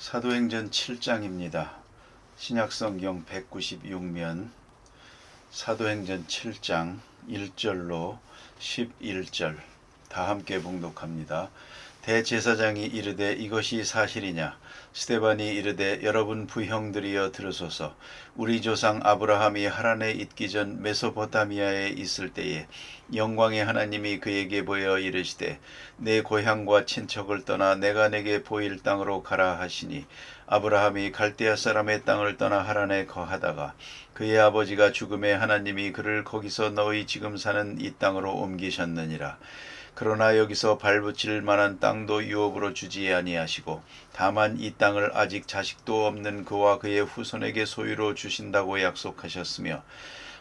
사도행전 7장입니다. 신약성경 196면 사도행전 7장 1절로 11절 다 함께 봉독합니다. 대제사장이 이르되 이것이 사실이냐? 스데반이 이르되 여러분 부형들이여 들으소서. 우리 조상 아브라함이 하란에 있기 전 메소포타미아에 있을 때에 영광의 하나님이 그에게 보여 이르시되 내 고향과 친척을 떠나 내가 내게 보일 땅으로 가라 하시니 아브라함이 갈대아 사람의 땅을 떠나 하란에 거하다가 그의 아버지가 죽음에 하나님이 그를 거기서 너희 지금 사는 이 땅으로 옮기셨느니라. 그러나 여기서 발붙일 만한 땅도 유업으로 주지 아니하시고 다만 이 땅을 아직 자식도 없는 그와 그의 후손에게 소유로 주신다고 약속하셨으며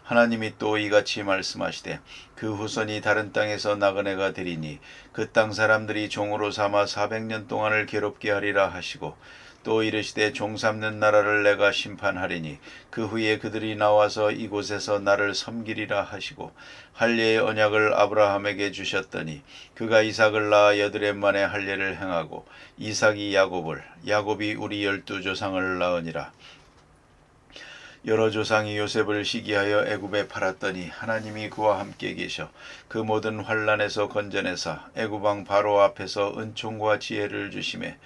하나님이 또 이같이 말씀하시되 그 후손이 다른 땅에서 나그네가 되리니 그 땅 사람들이 종으로 삼아 400년 동안을 괴롭게 하리라 하시고 또 이르시되 종 삼는 나라를 내가 심판하리니 그 후에 그들이 나와서 이곳에서 나를 섬기리라 하시고 할례의 언약을 아브라함에게 주셨더니 그가 이삭을 낳아 여드렛 만에 할례를 행하고 이삭이 야곱을 야곱이 우리 12조상을 낳으니라. 여러 조상이 요셉을 시기하여 애굽에 팔았더니 하나님이 그와 함께 계셔 그 모든 환난에서 건져내사 애굽 왕 바로 앞에서 은총과 지혜를 주시매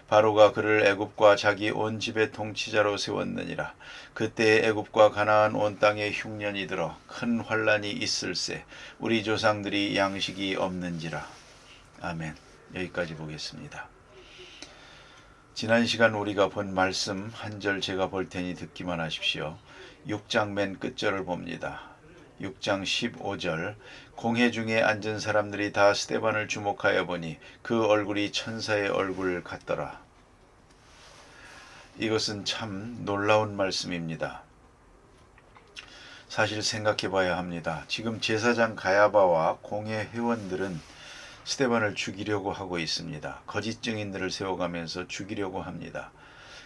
바로가 그를 애굽과 자기 온 집의 통치자로 세웠느니라. 그때 애굽과 가나안 온 땅에 흉년이 들어 큰 환난이 있을세 우리 조상들이 양식이 없는지라. 아멘. 여기까지 보겠습니다. 지난 시간 우리가 본 말씀 한 절 제가 볼 테니 듣기만 하십시오. 6장 맨 끝절을 봅니다. 6장 15절 공회 중에 앉은 사람들이 다 스데반을 주목하여 보니 그 얼굴이 천사의 얼굴 같더라. 이것은 참 놀라운 말씀입니다. 사실 생각해 봐야 합니다. 지금 제사장 가야바와 공회 회원들은 스데반을 죽이려고 하고 있습니다. 거짓 증인들을 세워가면서 죽이려고 합니다.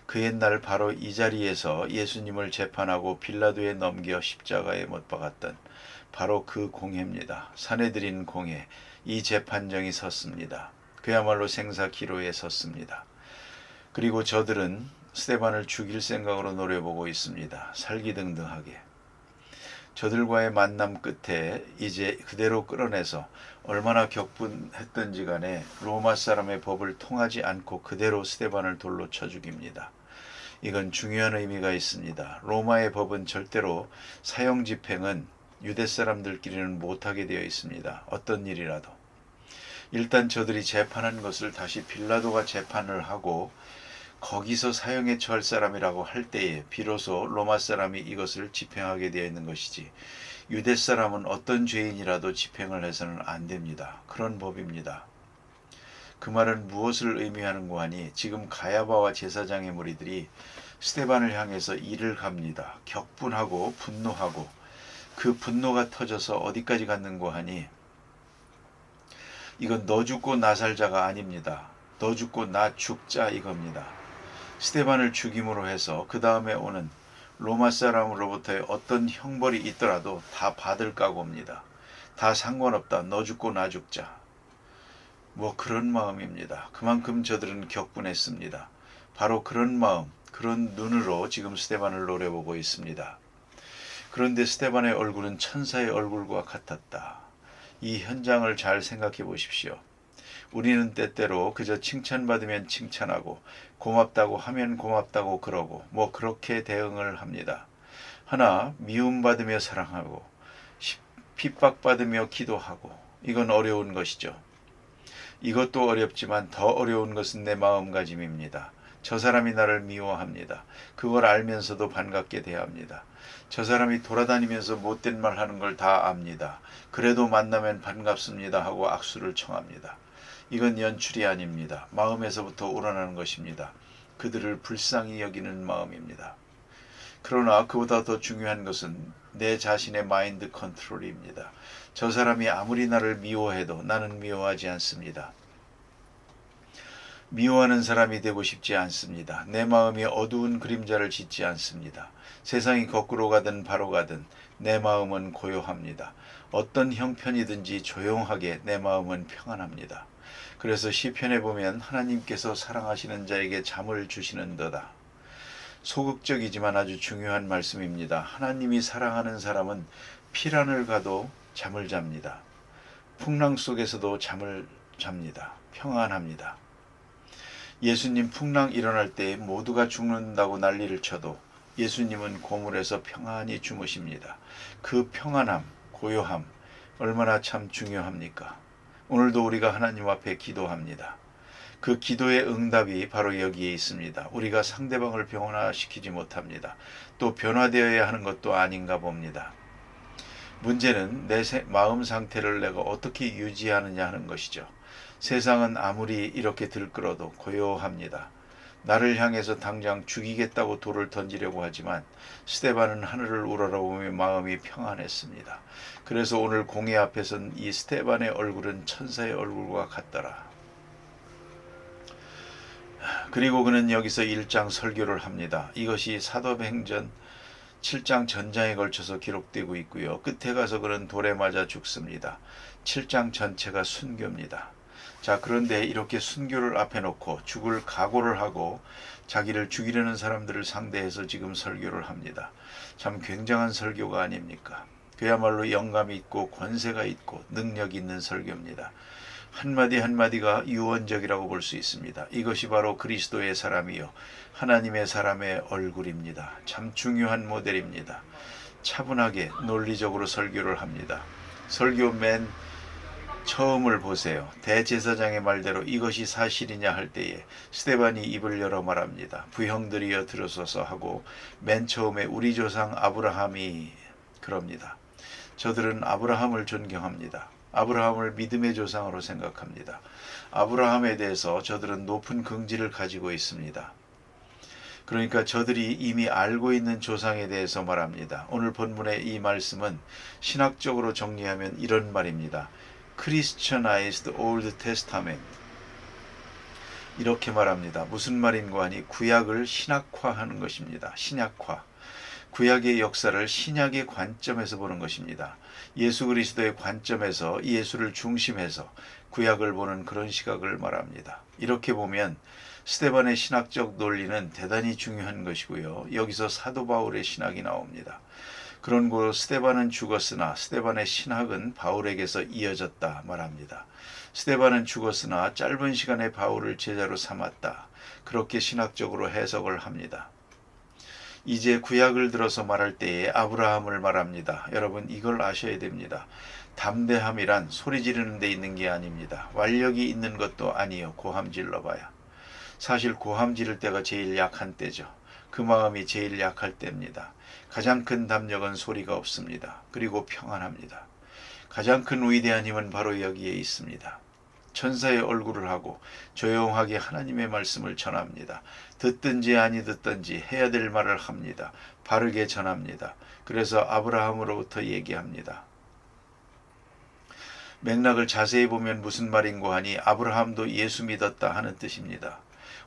그 옛날 바로 이 자리에서 예수님을 재판하고 빌라도에 넘겨 십자가에 못 박았던 바로 그 공회입니다. 사내들인 공회, 이 재판정이 섰습니다. 그야말로 생사기로에 섰습니다. 그리고 저들은 스데반을 죽일 생각으로 노려보고 있습니다. 살기등등하게. 저들과의 만남 끝에 이제 그대로 끌어내서 얼마나 격분했던지 간에 로마 사람의 법을 통하지 않고 그대로 스데반을 돌로 쳐 죽입니다. 이건 중요한 의미가 있습니다. 로마의 법은 절대로 사형 집행은 유대 사람들끼리는 못하게 되어 있습니다. 어떤 일이라도. 일단 저들이 재판한 것을 다시 빌라도가 재판을 하고 거기서 사형에 처할 사람이라고 할 때에 비로소 로마 사람이 이것을 집행하게 되어 있는 것이지 유대 사람은 어떤 죄인이라도 집행을 해서는 안 됩니다. 그런 법입니다. 그 말은 무엇을 의미하는고 하니 지금 가야바와 제사장의 무리들이 스데반을 향해서 이를 갑니다. 격분하고 분노하고 그 분노가 터져서 어디까지 갔는고 하니 이건 너 죽고 나 살자가 아닙니다. 너 죽고 나 죽자 이겁니다. 스데반을 죽임으로 해서 그 다음에 오는 로마 사람으로부터의 어떤 형벌이 있더라도 다 받을 각오입니다. 다 상관없다. 너 죽고 나 죽자. 뭐 그런 마음입니다. 그만큼 저들은 격분했습니다. 바로 그런 마음, 그런 눈으로 지금 스데반을 노려보고 있습니다. 그런데 스데반의 얼굴은 천사의 얼굴과 같았다. 이 현장을 잘 생각해 보십시오. 우리는 때때로 그저 칭찬받으면 칭찬하고 고맙다고 하면 고맙다고 그러고 뭐 그렇게 대응을 합니다. 하나 미움받으며 사랑하고 핍박받으며 기도하고 이건 어려운 것이죠. 이것도 어렵지만 더 어려운 것은 내 마음가짐입니다. 저 사람이 나를 미워합니다. 그걸 알면서도 반갑게 대합니다. 저 사람이 돌아다니면서 못된 말 하는 걸 다 압니다. 그래도 만나면 반갑습니다 하고 악수를 청합니다. 이건 연출이 아닙니다. 마음에서부터 우러나는 것입니다. 그들을 불쌍히 여기는 마음입니다. 그러나 그보다 더 중요한 것은 내 자신의 마인드 컨트롤입니다. 저 사람이 아무리 나를 미워해도 나는 미워하지 않습니다. 미워하는 사람이 되고 싶지 않습니다. 내 마음이 어두운 그림자를 짓지 않습니다. 세상이 거꾸로 가든 바로 가든 내 마음은 고요합니다. 어떤 형편이든지 조용하게 내 마음은 평안합니다. 그래서 시편에 보면 하나님께서 사랑하시는 자에게 잠을 주시는도다. 소극적이지만 아주 중요한 말씀입니다. 하나님이 사랑하는 사람은 피란을 가도 잠을 잡니다. 풍랑 속에서도 잠을 잡니다. 평안합니다. 예수님 풍랑 일어날 때 모두가 죽는다고 난리를 쳐도 예수님은 고물에서 평안히 주무십니다. 그 평안함, 고요함 얼마나 참 중요합니까? 오늘도 우리가 하나님 앞에 기도합니다. 그 기도의 응답이 바로 여기에 있습니다. 우리가 상대방을 변화시키지 못합니다. 또 변화되어야 하는 것도 아닌가 봅니다. 문제는 내 마음 상태를 내가 어떻게 유지하느냐 하는 것이죠. 세상은 아무리 이렇게 들끓어도 고요합니다. 나를 향해서 당장 죽이겠다고 돌을 던지려고 하지만 스데반은 하늘을 우러러보며 마음이 평안했습니다. 그래서 오늘 공회 앞에선 이 스데반의 얼굴은 천사의 얼굴과 같더라. 그리고 그는 여기서 1장 설교를 합니다. 이것이 사도행전 7장 전장에 걸쳐서 기록되고 있고요. 끝에 가서 그는 돌에 맞아 죽습니다. 7장 전체가 순교입니다. 자, 그런데 이렇게 순교를 앞에 놓고 죽을 각오를 하고 자기를 죽이려는 사람들을 상대해서 지금 설교를 합니다. 참 굉장한 설교가 아닙니까? 그야말로 영감이 있고 권세가 있고 능력이 있는 설교입니다. 한마디 한마디가 유언적이라고 볼 수 있습니다. 이것이 바로 그리스도의 사람이요 하나님의 사람의 얼굴입니다. 참 중요한 모델입니다. 차분하게 논리적으로 설교를 합니다. 설교 맨 처음을 보세요. 대제사장의 말대로 이것이 사실이냐 할 때에 스데반이 입을 열어 말합니다. 부형들이여 들으소서 하고 맨 처음에 우리 조상 아브라함이 그럽니다. 저들은 아브라함을 존경합니다. 아브라함을 믿음의 조상으로 생각합니다. 아브라함에 대해서 저들은 높은 긍지를 가지고 있습니다. 그러니까 저들이 이미 알고 있는 조상에 대해서 말합니다. 오늘 본문의 이 말씀은 신학적으로 정리하면 이런 말입니다. Christianized Old Testament. 이렇게 말합니다. 무슨 말인고 하니 구약을 신학화하는 것입니다. 신약화. 구약의 역사를 신약의 관점에서 보는 것입니다. 예수 그리스도의 관점에서 예수를 중심해서 구약을 보는 그런 시각을 말합니다. 이렇게 보면 스데반의 신학적 논리는 대단히 중요한 것이고요. 여기서 사도 바울의 신학이 나옵니다. 그런고 스데반은 죽었으나 스데반의 신학은 바울에게서 이어졌다 말합니다. 스데반은 죽었으나 짧은 시간에 바울을 제자로 삼았다. 그렇게 신학적으로 해석을 합니다. 이제 구약을 들어서 말할 때에 아브라함을 말합니다. 여러분 이걸 아셔야 됩니다. 담대함이란 소리 지르는 데 있는 게 아닙니다. 완력이 있는 것도 아니요. 고함 질러봐야. 사실 고함 지를 때가 제일 약한 때죠. 그 마음이 제일 약할 때입니다. 가장 큰 담력은 소리가 없습니다. 그리고 평안합니다. 가장 큰 위대한 힘은 바로 여기에 있습니다. 천사의 얼굴을 하고 조용하게 하나님의 말씀을 전합니다. 듣든지 아니 듣든지 해야 될 말을 합니다. 바르게 전합니다. 그래서 아브라함으로부터 얘기합니다. 맥락을 자세히 보면 무슨 말인고 하니 아브라함도 예수 믿었다 하는 뜻입니다.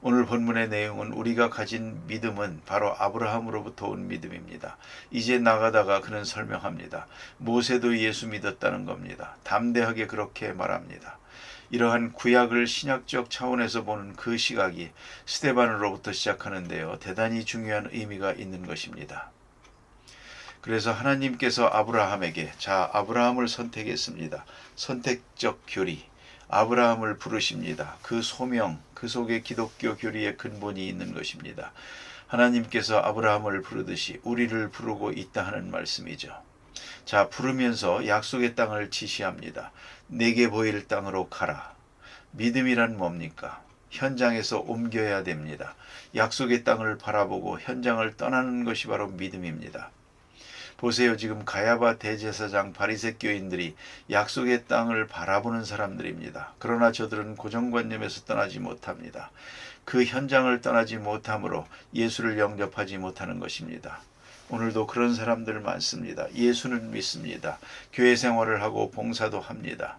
오늘 본문의 내용은 우리가 가진 믿음은 바로 아브라함으로부터 온 믿음입니다. 이제 나가다가 그는 설명합니다. 모세도 예수 믿었다는 겁니다. 담대하게 그렇게 말합니다. 이러한 구약을 신약적 차원에서 보는 그 시각이 스데반으로부터 시작하는데요. 대단히 중요한 의미가 있는 것입니다. 그래서 하나님께서 아브라함에게 아브라함을 선택했습니다. 선택적 교리. 아브라함을 부르십니다. 그 소명, 그 속에 기독교 교리의 근본이 있는 것입니다. 하나님께서 아브라함을 부르듯이 우리를 부르고 있다 하는 말씀이죠. 부르면서 약속의 땅을 지시합니다. 내게 보일 땅으로 가라. 믿음이란 뭡니까? 현장에서 옮겨야 됩니다. 약속의 땅을 바라보고 현장을 떠나는 것이 바로 믿음입니다. 보세요. 지금 가야바 대제사장 바리새교인들이 약속의 땅을 바라보는 사람들입니다. 그러나 저들은 고정관념에서 떠나지 못합니다. 그 현장을 떠나지 못함으로 예수를 영접하지 못하는 것입니다. 오늘도 그런 사람들 많습니다. 예수는 믿습니다. 교회 생활을 하고 봉사도 합니다.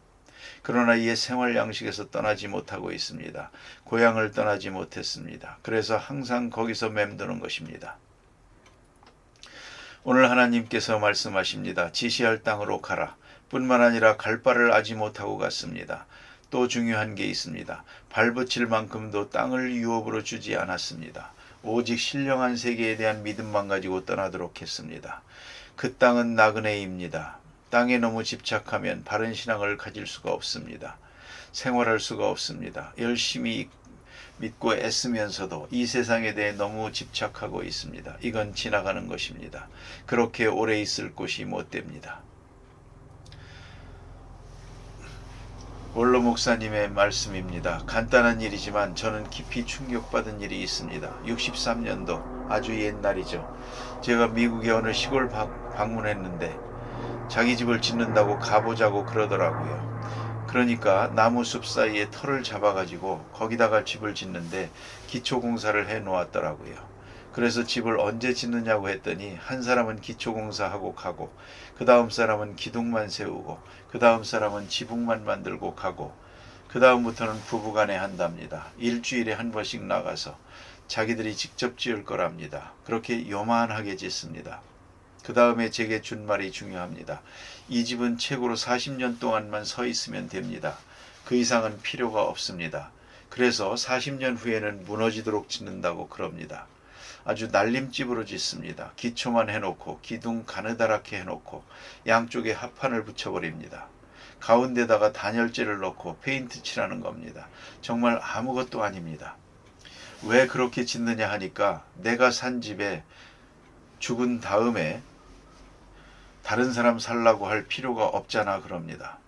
그러나 이 생활 양식에서 떠나지 못하고 있습니다. 고향을 떠나지 못했습니다. 그래서 항상 거기서 맴도는 것입니다. 오늘 하나님께서 말씀하십니다. 지시할 땅으로 가라. 뿐만 아니라 갈 바를 아지 못하고 갔습니다. 또 중요한 게 있습니다. 발붙일 만큼도 땅을 유업으로 주지 않았습니다. 오직 신령한 세계에 대한 믿음만 가지고 떠나도록 했습니다. 그 땅은 나그네입니다. 땅에 너무 집착하면 바른 신앙을 가질 수가 없습니다. 생활할 수가 없습니다. 열심히 믿고 애쓰면서도 이 세상에 대해 너무 집착하고 있습니다. 이건 지나가는 것입니다. 그렇게 오래 있을 곳이 못 됩니다. 원로 목사님의 말씀입니다. 간단한 일이지만 저는 깊이 충격받은 일이 있습니다. 63년도 아주 옛날이죠. 제가 미국의 어느 시골 방문했는데 자기 집을 짓는다고 가보자고 그러더라고요. 그러니까 나무 숲 사이에 터를 잡아가지고 거기다가 집을 짓는데 기초공사를 해 놓았더라고요. 그래서 집을 언제 짓느냐고 했더니 한 사람은 기초공사하고 가고 그 다음 사람은 기둥만 세우고 그 다음 사람은 지붕만 만들고 가고 그 다음부터는 부부간에 한답니다. 일주일에 한 번씩 나가서 자기들이 직접 지을 거랍니다. 그렇게 요만하게 짓습니다. 그 다음에 제게 준 말이 중요합니다. 이 집은 최고로 40년 동안만 서 있으면 됩니다. 그 이상은 필요가 없습니다. 그래서 40년 후에는 무너지도록 짓는다고 그럽니다. 아주 날림집으로 짓습니다. 기초만 해놓고 기둥 가느다랗게 해놓고 양쪽에 합판을 붙여버립니다. 가운데다가 단열재를 넣고 페인트 칠하는 겁니다. 정말 아무것도 아닙니다. 왜 그렇게 짓느냐 하니까 내가 산 집에 죽은 다음에 다른 사람 살라고 할 필요가 없잖아 그럽니다.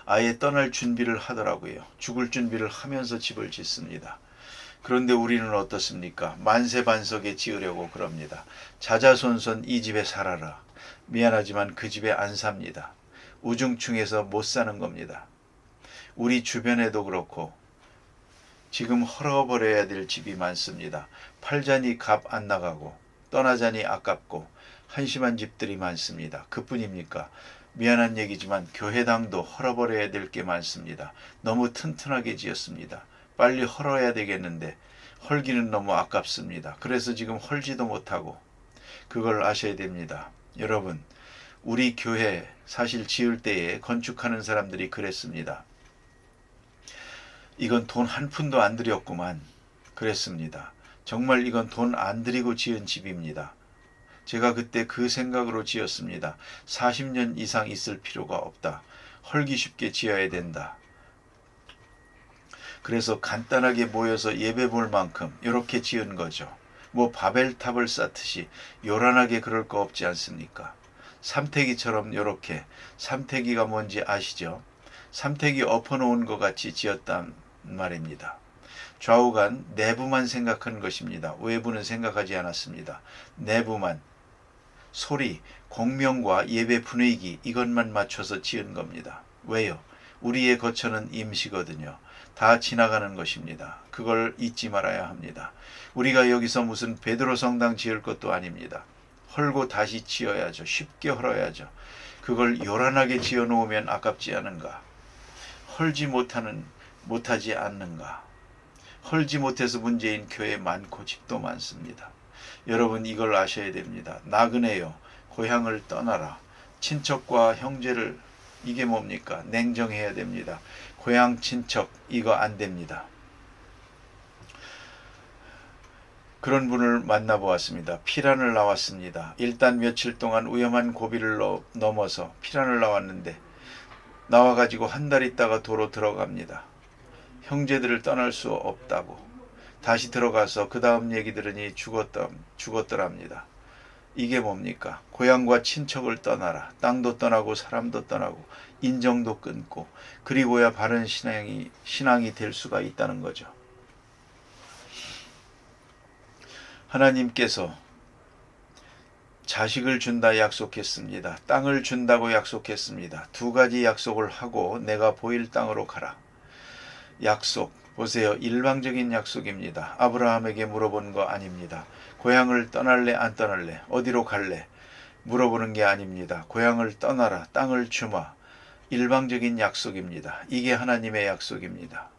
아예 떠날 준비를 하더라고요. 죽을 준비를 하면서 집을 짓습니다. 그런데 우리는 어떻습니까? 만세반석에 지으려고 그럽니다. 자자손손 이 집에 살아라. 미안하지만 그 집에 안 삽니다. 우중충해서 못 사는 겁니다. 우리 주변에도 그렇고 지금 헐어버려야 될 집이 많습니다. 팔자니 값 안 나가고 떠나자니 아깝고 한심한 집들이 많습니다. 그뿐입니까? 미안한 얘기지만 교회당도 헐어버려야 될 게 많습니다. 너무 튼튼하게 지었습니다. 빨리 헐어야 되겠는데 헐기는 너무 아깝습니다. 그래서 지금 헐지도 못하고 그걸 아셔야 됩니다. 여러분, 우리 교회 사실 지을 때에 건축하는 사람들이 그랬습니다. 이건 돈 한 푼도 안 들였구만 그랬습니다. 정말 이건 돈 안 들이고 지은 집입니다. 제가 그때 그 생각으로 지었습니다. 40년 이상 있을 필요가 없다. 헐기 쉽게 지어야 된다. 그래서 간단하게 모여서 예배 볼 만큼 이렇게 지은 거죠. 뭐 바벨탑을 쌓듯이 요란하게 그럴 거 없지 않습니까? 삼태기처럼 이렇게, 삼태기가 뭔지 아시죠? 삼태기 엎어놓은 것 같이 지었단 말입니다. 좌우간 내부만 생각한 것입니다. 외부는 생각하지 않았습니다. 내부만, 소리, 공명과 예배 분위기 이것만 맞춰서 지은 겁니다. 왜요? 우리의 거처는 임시거든요. 다 지나가는 것입니다. 그걸 잊지 말아야 합니다. 우리가 여기서 무슨 베드로 성당 지을 것도 아닙니다. 헐고 다시 지어야죠. 쉽게 헐어야죠. 그걸 요란하게 지어 놓으면 아깝지 않은가? 헐지 못하지 않는가? 헐지 못해서 문제인 교회 많고 집도 많습니다. 여러분 이걸 아셔야 됩니다. 나그네요. 고향을 떠나라. 친척과 형제를 이게 뭡니까? 냉정해야 됩니다. 고향 친척 이거 안 됩니다. 그런 분을 만나보았습니다. 피란을 나왔습니다. 일단 며칠 동안 위험한 고비를 넘어서 피란을 나왔는데 나와가지고 한 달 있다가 도로 들어갑니다. 형제들을 떠날 수 없다고 다시 들어가서 그 다음 얘기 들으니 죽었더랍니다. 이게 뭡니까? 고향과 친척을 떠나라. 땅도 떠나고 사람도 떠나고 인정도 끊고 그리고야 바른 신앙이 될 수가 있다는 거죠. 하나님께서 자식을 준다 약속했습니다. 땅을 준다고 약속했습니다. 두 가지 약속을 하고 내가 보일 땅으로 가라. 약속 보세요. 일방적인 약속입니다. 아브라함에게 물어본 거 아닙니다. 고향을 떠날래 안 떠날래 어디로 갈래 물어보는 게 아닙니다. 고향을 떠나라 땅을 주마. 일방적인 약속입니다. 이게 하나님의 약속입니다.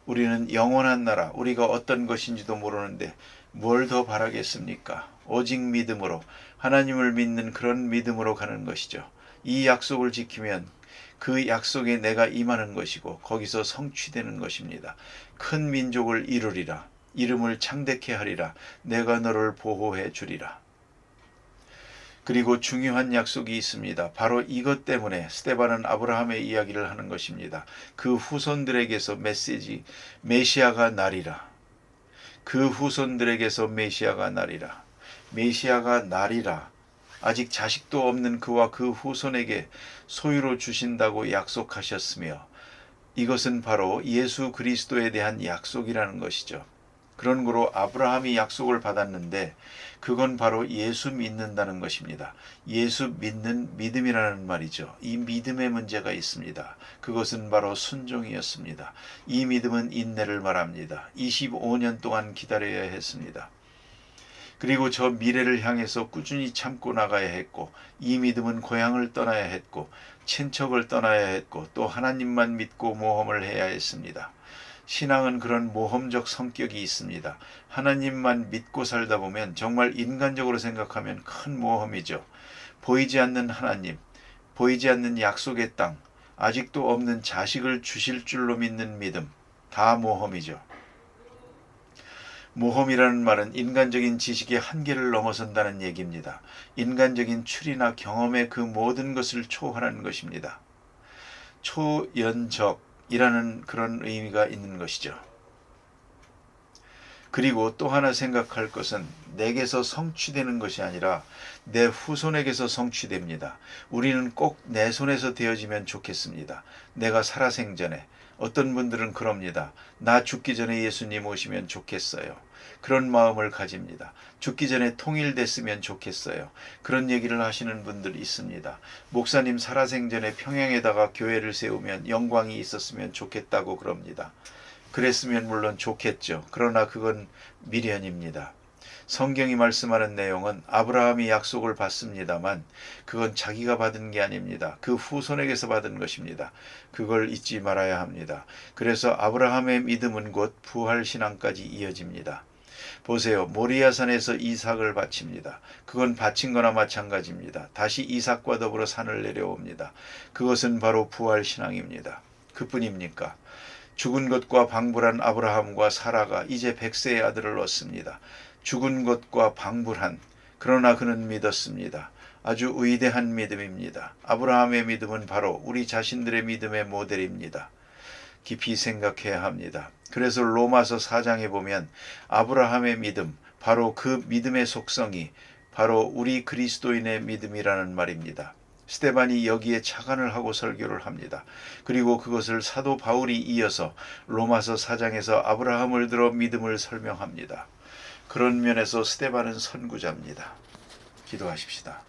우리는 영원한 나라 우리가 어떤 것인지도 모르는데 뭘 더 바라겠습니까? 오직 믿음으로 하나님을 믿는 그런 믿음으로 가는 것이죠. 이 약속을 지키면 그 약속에 내가 임하는 것이고 거기서 성취되는 것입니다. 큰 민족을 이루리라. 이름을 창대케 하리라. 내가 너를 보호해 주리라. 그리고 중요한 약속이 있습니다. 바로 이것 때문에 스데반은 아브라함의 이야기를 하는 것입니다. 그 후손들에게서 메시아가 나리라. 그 후손들에게서 메시아가 나리라. 메시아가 나리라. 아직 자식도 없는 그와 그 후손에게 소유로 주신다고 약속하셨으며 이것은 바로 예수 그리스도에 대한 약속이라는 것이죠. 그런 거로 아브라함이 약속을 받았는데 그건 바로 예수 믿는다는 것입니다. 예수 믿는 믿음이라는 말이죠. 이 믿음에 문제가 있습니다. 그것은 바로 순종이었습니다. 이 믿음은 인내를 말합니다. 25년 동안 기다려야 했습니다. 그리고 저 미래를 향해서 꾸준히 참고 나가야 했고 이 믿음은 고향을 떠나야 했고 친척을 떠나야 했고 또 하나님만 믿고 모험을 해야 했습니다. 신앙은 그런 모험적 성격이 있습니다. 하나님만 믿고 살다 보면 정말 인간적으로 생각하면 큰 모험이죠. 보이지 않는 하나님, 보이지 않는 약속의 땅, 아직도 없는 자식을 주실 줄로 믿는 믿음, 다 모험이죠. 모험이라는 말은 인간적인 지식의 한계를 넘어선다는 얘기입니다. 인간적인 추리나 경험의 그 모든 것을 초월하는 것입니다. 초연적이라는 그런 의미가 있는 것이죠. 그리고 또 하나 생각할 것은 내게서 성취되는 것이 아니라 내 후손에게서 성취됩니다. 우리는 꼭 내 손에서 되어지면 좋겠습니다. 내가 살아생전에. 어떤 분들은 그럽니다. 나 죽기 전에 예수님 오시면 좋겠어요. 그런 마음을 가집니다. 죽기 전에 통일됐으면 좋겠어요. 그런 얘기를 하시는 분들이 있습니다. 목사님 살아생전에 평양에다가 교회를 세우면 영광이 있었으면 좋겠다고 그럽니다. 그랬으면 물론 좋겠죠. 그러나 그건 미련입니다. 성경이 말씀하는 내용은 아브라함이 약속을 받습니다만 그건 자기가 받은 게 아닙니다. 그 후손에게서 받은 것입니다. 그걸 잊지 말아야 합니다. 그래서 아브라함의 믿음은 곧 부활신앙까지 이어집니다. 보세요. 모리아산에서 이삭을 바칩니다. 그건 바친 거나 마찬가지입니다. 다시 이삭과 더불어 산을 내려옵니다. 그것은 바로 부활신앙입니다. 그뿐입니까? 죽은 것과 방불한 아브라함과 사라가 이제 100세의 아들을 얻습니다. 죽은 것과 방불한, 그러나 그는 믿었습니다. 아주 위대한 믿음입니다. 아브라함의 믿음은 바로 우리 자신들의 믿음의 모델입니다. 깊이 생각해야 합니다. 그래서 로마서 4장에 보면 아브라함의 믿음, 바로 그 믿음의 속성이 바로 우리 그리스도인의 믿음이라는 말입니다. 스데반이 여기에 착안을 하고 설교를 합니다. 그리고 그것을 사도 바울이 이어서 로마서 4장에서 아브라함을 들어 믿음을 설명합니다. 그런 면에서 스데반은 선구자입니다. 기도하십시다.